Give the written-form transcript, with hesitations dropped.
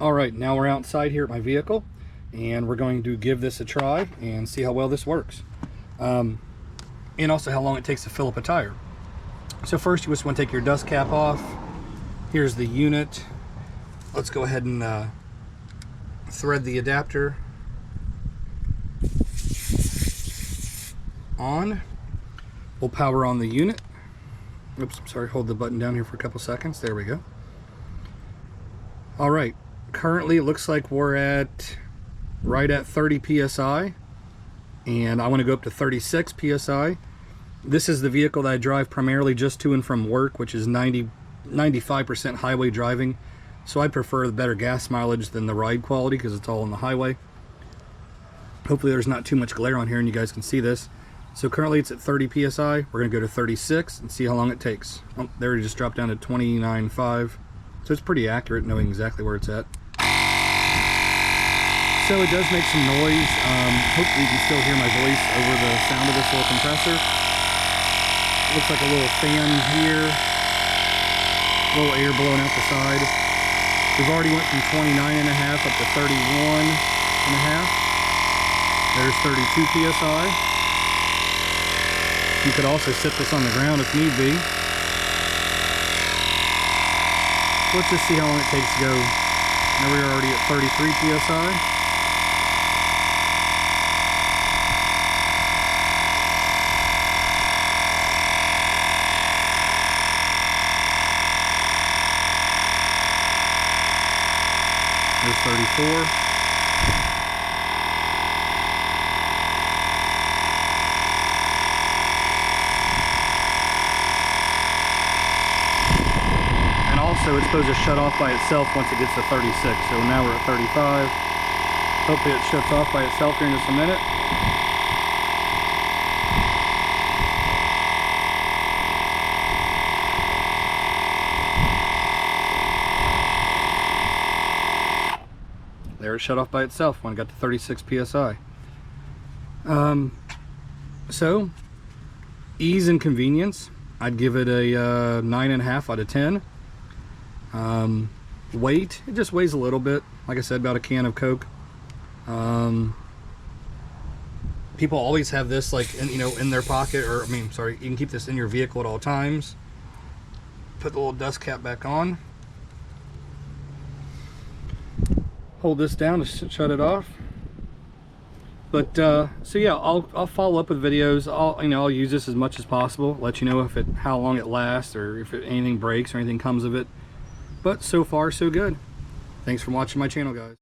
All right, now we're outside here at my vehicle, and we're going to give this a try and see how well this works. And also how long it takes to fill up a tire. So first, you just want to take your dust cap off. Here's the unit. Let's go ahead and thread the adapter on. We'll power on the unit. Oops, I'm sorry, hold the button down here for a couple seconds. There we go. All right, currently it looks like we're at right at 30 psi, and I want to go up to 36 psi. This is the vehicle that I drive primarily just to and from work, which is 95% highway driving, so I prefer the better gas mileage than the ride quality because it's all on the highway. Hopefully there's not too much glare on here and you guys can see this. So currently it's at 30 psi. We're going to go to 36 and see how long it takes. Oh, there it just dropped down to 29.5. So it's pretty accurate, knowing exactly where it's at. So it does make some noise. Hopefully you can still hear my voice over the sound of this little compressor. It looks like a little fan here. A little air blowing out the side. We've already went from 29.5 up to 31.5. There's 32 psi. You could also sit this on the ground if need be. Let's just see how long it takes to go. Now we're already at 33 psi. There's 34. So it's supposed to shut off by itself once it gets to 36. So now we're at 35. Hopefully it shuts off by itself here in just a minute. There, it shut off by itself when it got to 36 psi. So ease and convenience, I'd give it a 9.5 out of 10. Weight, it just weighs a little bit, like I said, about a can of Coke. People always have this like in their pocket, or you can keep this in your vehicle at all times. Put the little dust cap back on, hold this down to shut it off. But so yeah, I'll follow up with videos. I'll use this as much as possible, let you know how long it lasts, or if anything breaks or anything comes of it. But so far, so good. Thanks for watching my channel, guys.